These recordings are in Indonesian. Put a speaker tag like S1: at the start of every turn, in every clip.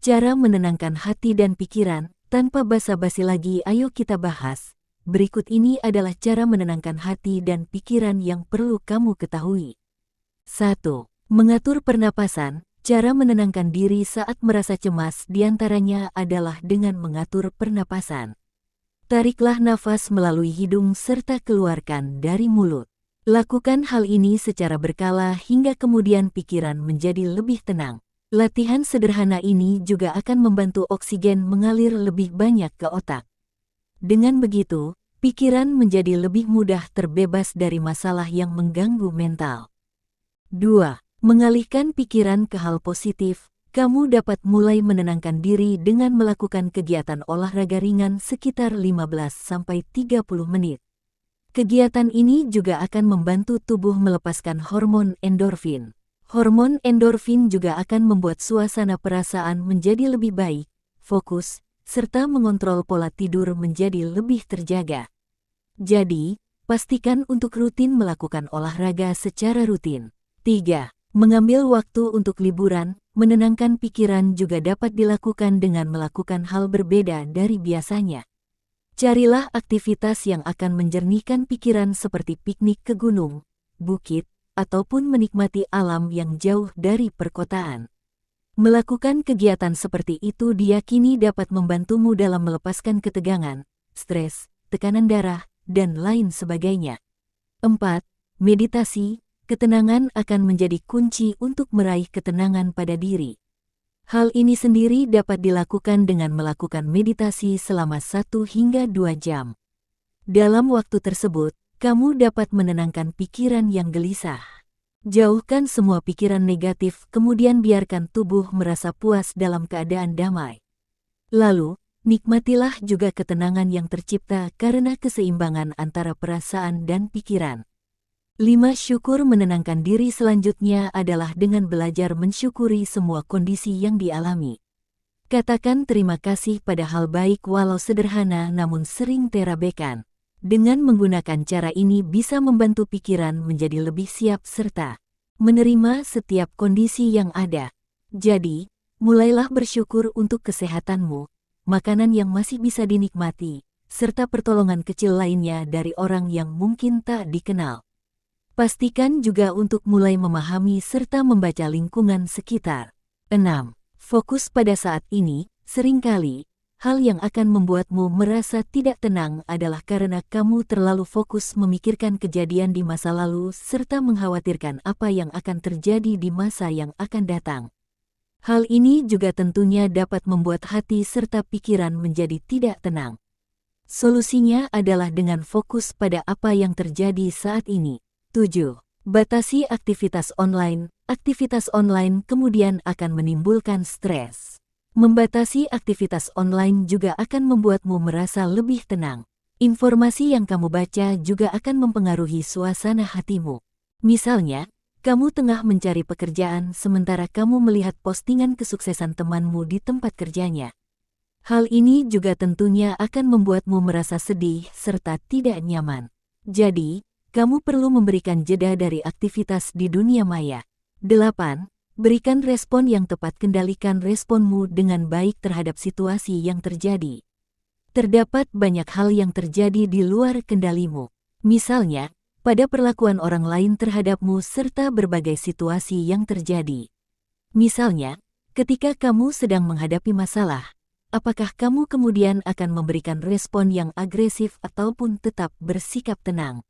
S1: Cara menenangkan hati dan pikiran, tanpa basa-basi lagi ayo kita bahas. Berikut ini adalah cara menenangkan hati dan pikiran yang perlu kamu ketahui. 1. Mengatur pernapasan. Cara menenangkan diri saat merasa cemas diantaranya adalah dengan mengatur pernapasan. Tariklah nafas melalui hidung serta keluarkan dari mulut. Lakukan hal ini secara berkala hingga kemudian pikiran menjadi lebih tenang. Latihan sederhana ini juga akan membantu oksigen mengalir lebih banyak ke otak. Dengan begitu, pikiran menjadi lebih mudah terbebas dari masalah yang mengganggu mental. 2. Mengalihkan pikiran ke hal positif. Kamu dapat mulai menenangkan diri dengan melakukan kegiatan olahraga ringan sekitar 15-30 menit. Kegiatan ini juga akan membantu tubuh melepaskan hormon endorfin. Hormon endorfin juga akan membuat suasana perasaan menjadi lebih baik, fokus, serta mengontrol pola tidur menjadi lebih terjaga. Jadi, pastikan untuk rutin melakukan olahraga secara rutin. 3. Mengambil waktu untuk liburan, menenangkan pikiran juga dapat dilakukan dengan melakukan hal berbeda dari biasanya. Carilah aktivitas yang akan menjernihkan pikiran seperti piknik ke gunung, bukit, ataupun menikmati alam yang jauh dari perkotaan. Melakukan kegiatan seperti itu diyakini dapat membantumu dalam melepaskan ketegangan, stres, tekanan darah, dan lain sebagainya. 4. Meditasi. Ketenangan akan menjadi kunci untuk meraih ketenangan pada diri. Hal ini sendiri dapat dilakukan dengan melakukan meditasi selama 1 hingga 2 jam. Dalam waktu tersebut, kamu dapat menenangkan pikiran yang gelisah. Jauhkan semua pikiran negatif, kemudian biarkan tubuh merasa puas dalam keadaan damai. Lalu, nikmatilah juga ketenangan yang tercipta karena keseimbangan antara perasaan dan pikiran. 5. Syukur. Menenangkan diri selanjutnya adalah dengan belajar mensyukuri semua kondisi yang dialami. Katakan terima kasih pada hal baik walau sederhana namun sering terabaikan. Dengan menggunakan cara ini bisa membantu pikiran menjadi lebih siap serta menerima setiap kondisi yang ada. Jadi, mulailah bersyukur untuk kesehatanmu, makanan yang masih bisa dinikmati, serta pertolongan kecil lainnya dari orang yang mungkin tak dikenal. Pastikan juga untuk mulai memahami serta membaca lingkungan sekitar. 6. Fokus pada saat ini. Seringkali, hal yang akan membuatmu merasa tidak tenang adalah karena kamu terlalu fokus memikirkan kejadian di masa lalu serta mengkhawatirkan apa yang akan terjadi di masa yang akan datang. Hal ini juga tentunya dapat membuat hati serta pikiran menjadi tidak tenang. Solusinya adalah dengan fokus pada apa yang terjadi saat ini. 7. Batasi aktivitas online. Aktivitas online kemudian akan menimbulkan stres. Membatasi aktivitas online juga akan membuatmu merasa lebih tenang. Informasi yang kamu baca juga akan mempengaruhi suasana hatimu. Misalnya, kamu tengah mencari pekerjaan sementara kamu melihat postingan kesuksesan temanmu di tempat kerjanya. Hal ini juga tentunya akan membuatmu merasa sedih serta tidak nyaman. Jadi, kamu perlu memberikan jeda dari aktivitas di dunia maya. 8. Berikan respon yang tepat. Kendalikan responmu dengan baik terhadap situasi yang terjadi. Terdapat banyak hal yang terjadi di luar kendalimu. Misalnya, pada perlakuan orang lain terhadapmu serta berbagai situasi yang terjadi. Misalnya, ketika kamu sedang menghadapi masalah, apakah kamu kemudian akan memberikan respon yang agresif ataupun tetap bersikap tenang?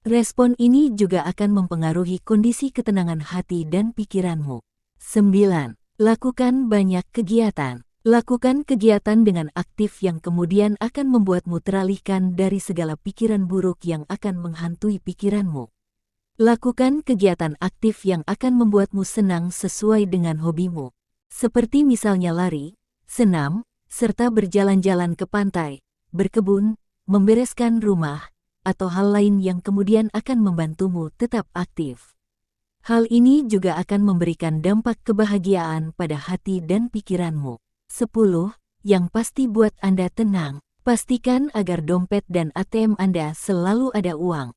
S1: Respon ini juga akan mempengaruhi kondisi ketenangan hati dan pikiranmu. 9. Lakukan banyak kegiatan. Lakukan kegiatan dengan aktif yang kemudian akan membuatmu teralihkan dari segala pikiran buruk yang akan menghantui pikiranmu. Lakukan kegiatan aktif yang akan membuatmu senang sesuai dengan hobimu. Seperti misalnya lari, senam, serta berjalan-jalan ke pantai, berkebun, membereskan rumah, atau hal lain yang kemudian akan membantumu tetap aktif. Hal ini juga akan memberikan dampak kebahagiaan pada hati dan pikiranmu. 10. Yang pasti buat Anda tenang. Pastikan agar dompet dan ATM Anda selalu ada uang.